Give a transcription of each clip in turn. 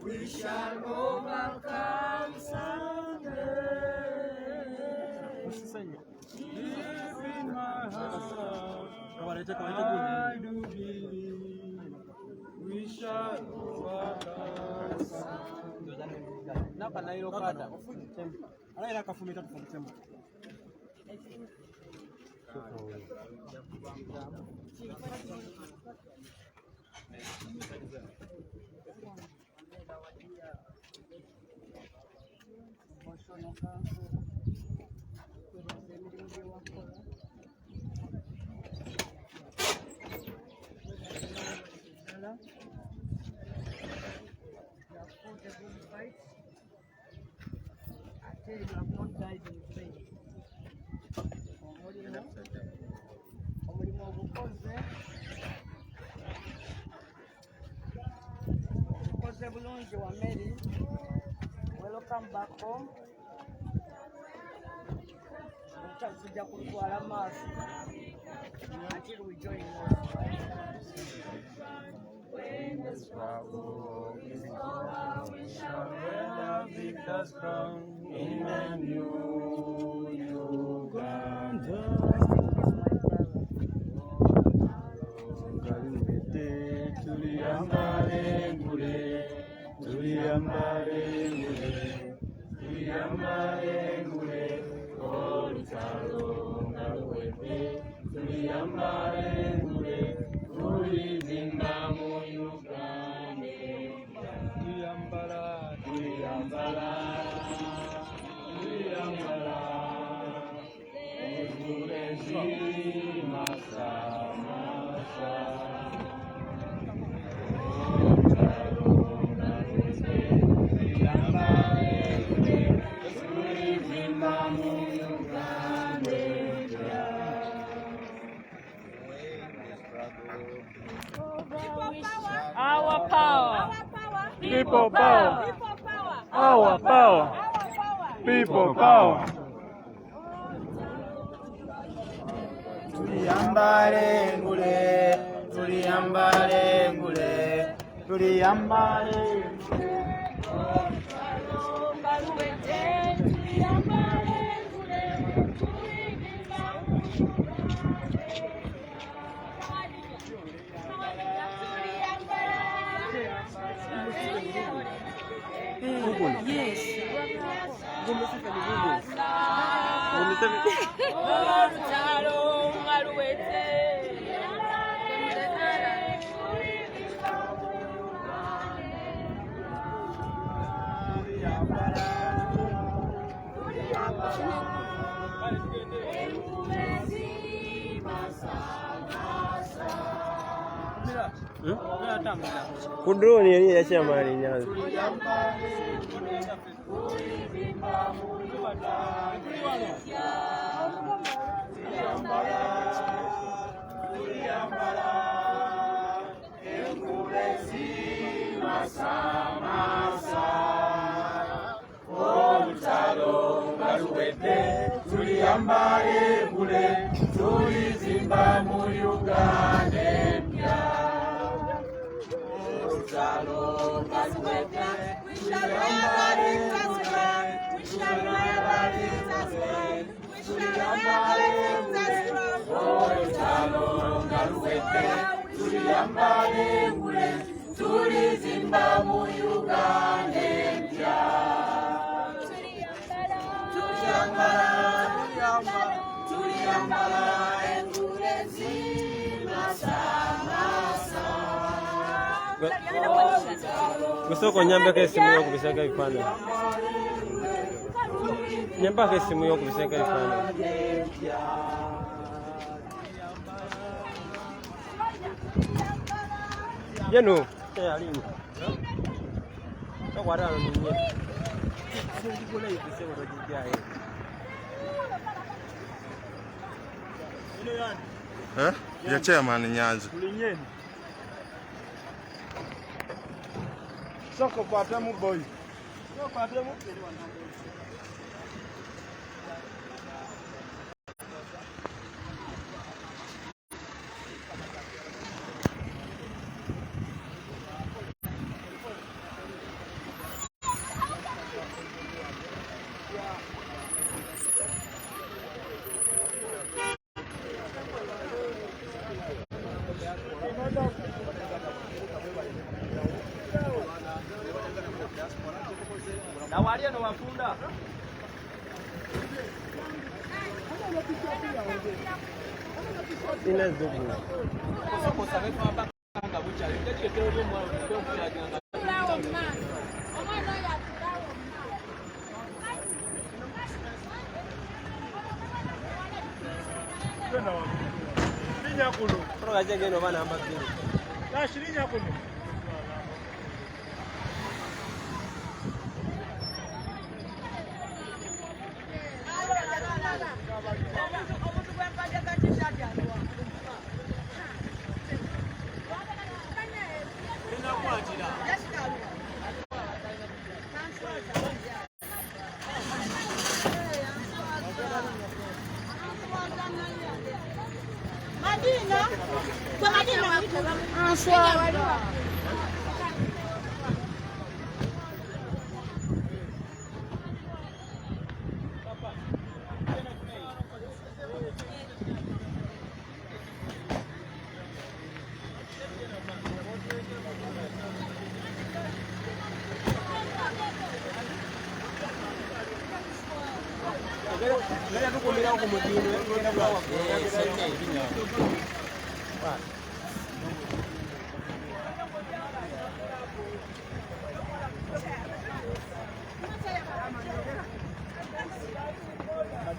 We shall overcome someday. Deep in my heart, I do believe we shall overcome You have not died in vain. Wameli, welcome back home. Until we join you. When the struggle is over, we shall wear the victor's crown in a new Uganda. Our power. People power. Our power. People power. Tuliyambale ngule, tuliyambale ngule, tuliyambale ngule. Yes. Kudroni yari yashamari nyazo. Tuliyambale tuyambale ngule tulizimba mu Uganda empya. Olutalo kaswete we shall never leave us strong, we shall never leave us strong, we shall never leave us strong. Olutalo kaswete tuyambale ngule tulizimba mu Uganda empya. Tuyambala engule zimasamasa. Gusoko nyambako esimu y'okubisaka ebifaananyi. Nyambako esimu y'okubisaka ebifaananyi. Yeno teyalimu. Tokwata ano ninye. Sindikula yipise ngo bagijaye. Ya chairman Nyanza. Kulinyeni. Soko kwata mu boy. Soko kwata mu. Na wali no wafunda. Ina zubu. Soko sabe kwa banga bucha. Ndeke teo lyo mwa kwa kujanga. Shirinya kuno. Proga jenge no bana ambakiri. Na shirinya kuno.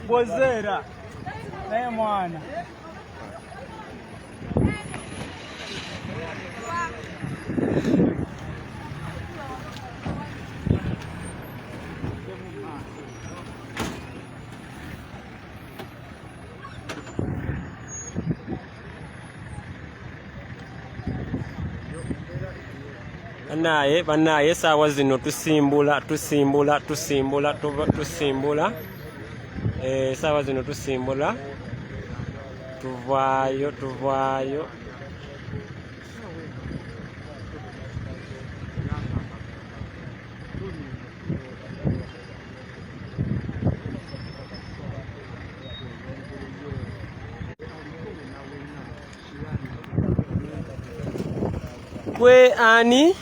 Bozera naye mwana banaye saawa zino tusimbula saawa zino tusimbula tuvaayo gwe ani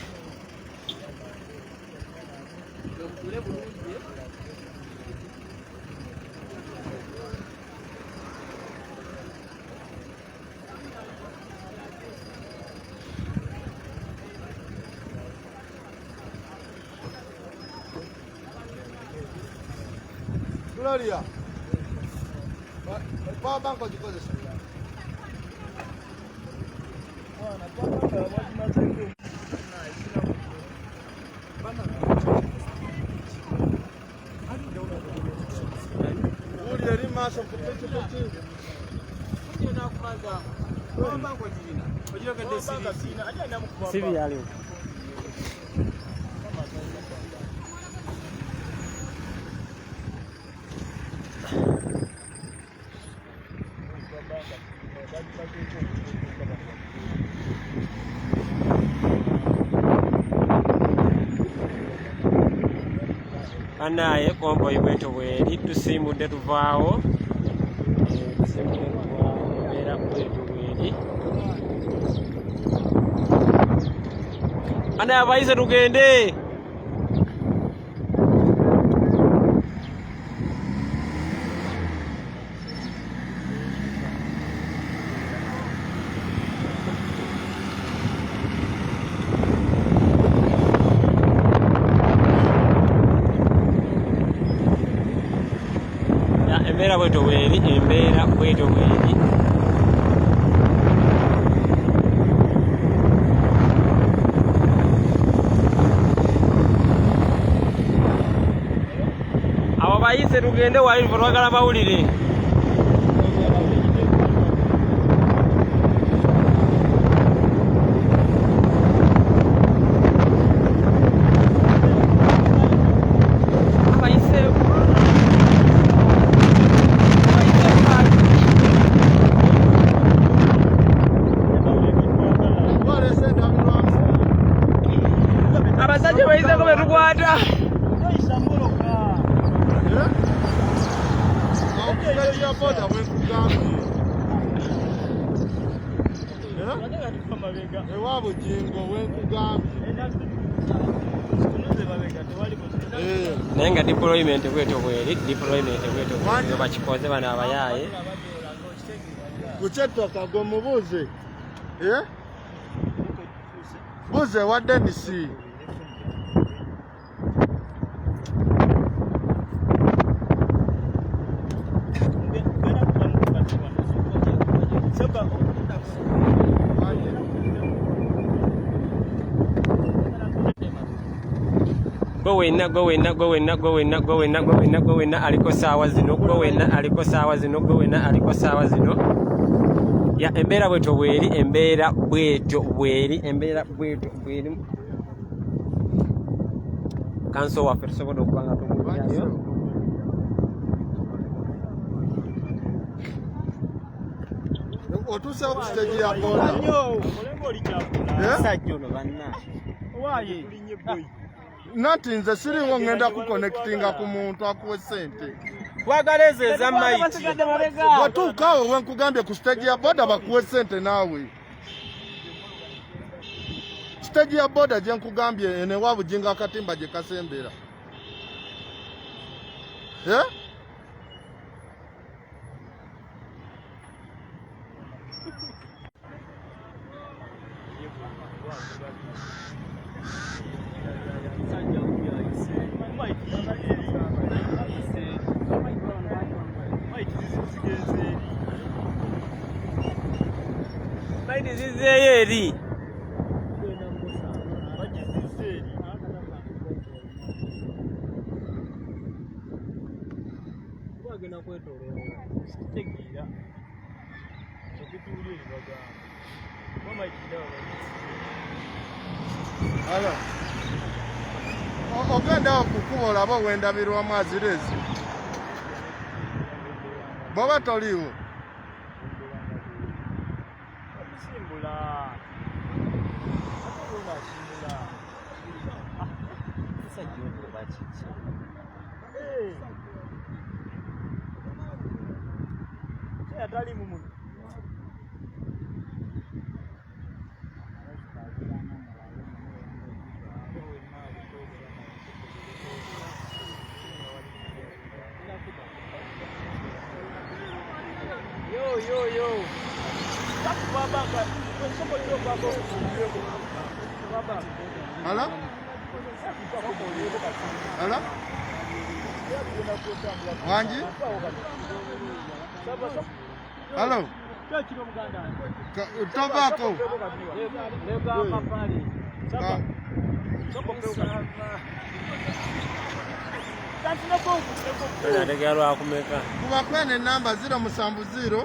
Gloria. Kwa banko jikozesa. sibi yaliwo Anaye kombo ibweto bweri tusimbudde tuvaawo era bweto bweri anaye abayise tugende embeera bweto bweri abo bayise tugende wali twagala bawulire abasajja bayiseko betukwata naye nga deployment bweto bweri bakikoze bano abayaaye kukyettoka gwe mubuuze buuze wa denisi gwe wenna aliko saawa zino ya embeera bweto bweri kanso waffe tusobola okuba nga tumulyayo otuuse ku stage ya boda nati nze siriwo ngenda kuconnectinga ku muntu akuwe sente twagala ezo ez'amaiti watuukaawo wenkugambye ku stage ya boda bakuwe sente naawe stage ya boda gye nkugambye ene wa bujinga akatimba gye kasembera zizeeyo eri ogenda okukuba olaba wendabirwamu azirezi bw'oba toliiwo Hello? Hello? Wanji? Hello? Tobacco. Kuba kwene namba 070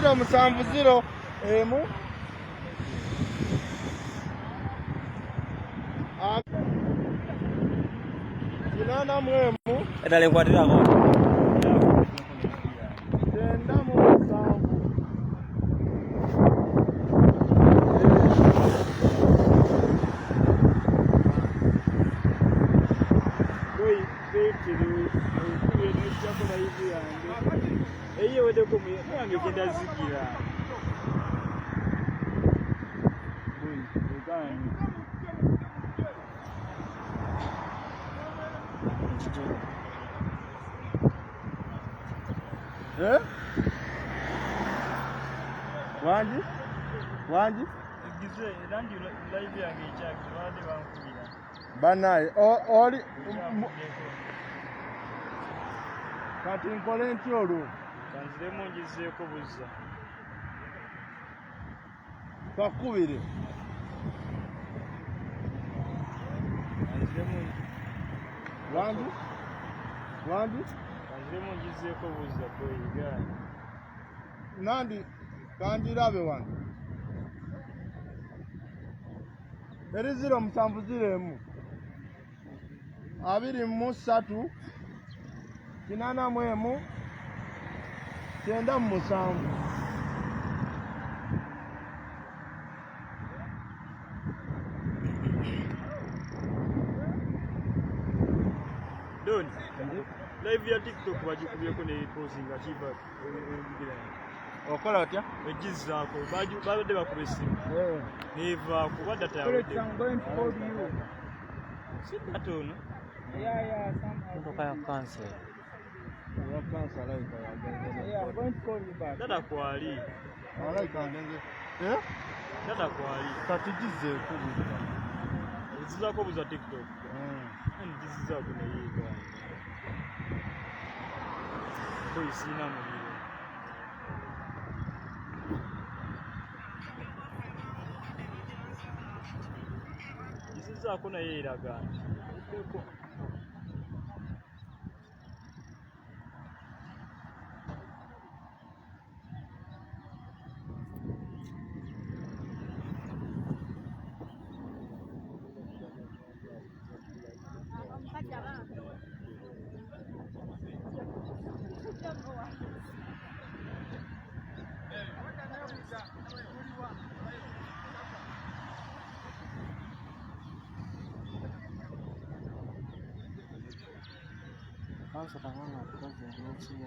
070 emu kinana mwemu edala enkwatirako kenda mu musanvu wanji banaye oli kati nkole ntya olwo kanziremu ngizeeko buzza kakubire wanji kanziremu ngizeeko buzza boyigaani nandi kanjirabe wange eri 070 emu 23 kinana mwemu kenda mu musanvu Doni live ya TikTok bagikubyeko ne posting akiva okola otya egizaako babadde bakuba essimu nevaako ba data yawe sinatono data kwali data kwali kati gizeeko ezizaako buza TikTok gizizaako nayeega koyisiina muliro gizizaako naye eraga nti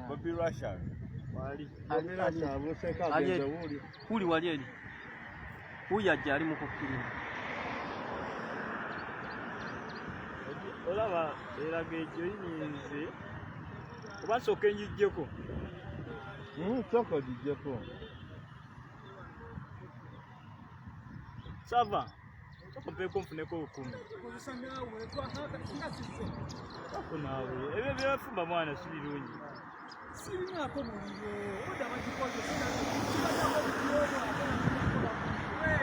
Bobi Russia kuli wali eri uyajja ali mukukkirira olaba eraga egyo yinze oba nsooka enjijjeko sooka gijjeko sava sooka mpeeko nfuneko 10 ako naawe ebyo byefumba mwana si birungi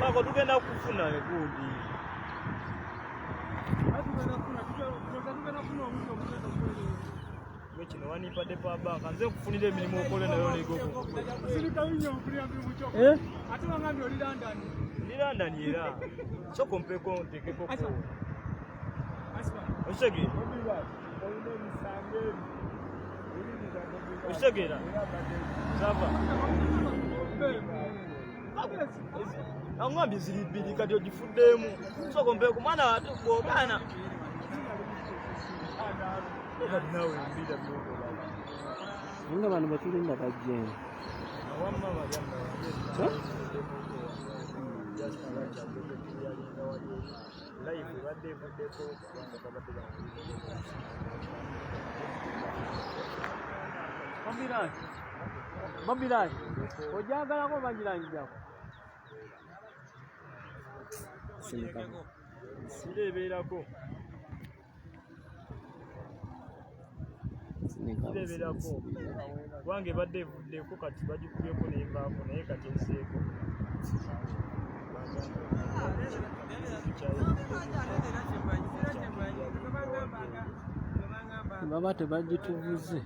ako tugenda kufuna gundi kino wanipadde pa banka nze kufunira emirimu okole nayo negoko ndi London era soko mpeko ntekeko osegera sava angambye ziri bbiri kati ogifuddemu soko mpeko mwana atugobana kati nawe mbira nga bano batulinda bajjeni Bobi ojagalako banjirangirako sireberako wange badde evuddeko kati bagikubyeko nenvaako naye kati enseeko baba tebagituvuze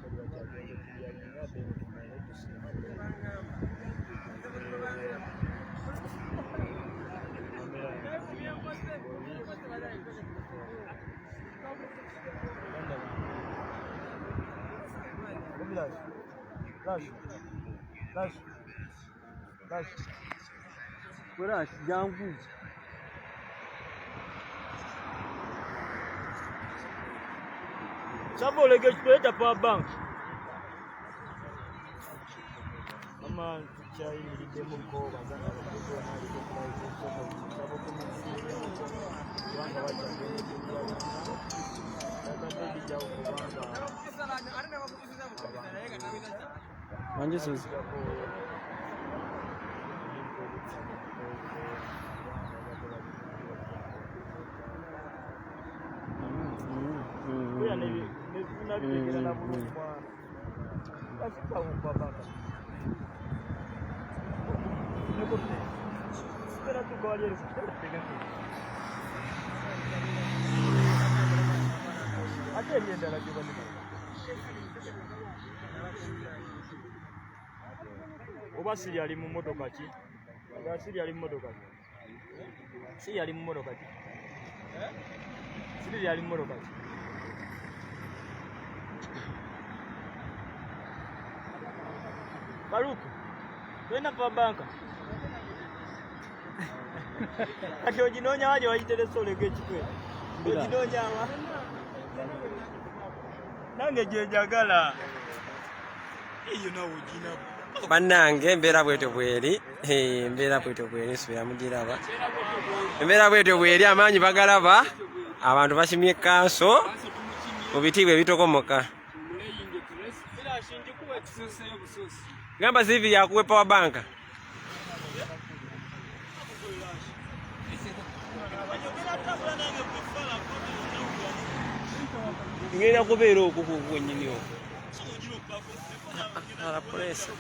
jangu. Samuel Boloki kuleta power bank. Mama chai nilidemo kwa bazana kwa na Manje suzi. Oba siri ali mu motoka ki? Siri ali mu motoka ki? Siri ali mu motoka ki? Siri ali mu motoka ki? Baruku, twenda pa banka. Ati ojinonya waje wajitere sole gechikwe. Ojinonya wa. Nange jejagala. Iyo na ojina. Bannange embeera bwetyo bweri, embeera bwetyo bweri nsubira mugiraba. Embeera bwetyo bweri amaanyi bagalaba, abantu basimye kanso mu bitiibwa ebitokomoka. Gamba zivi yakuwe power bank. Ngenda kubeera okwo kwennyini okwo. La presa.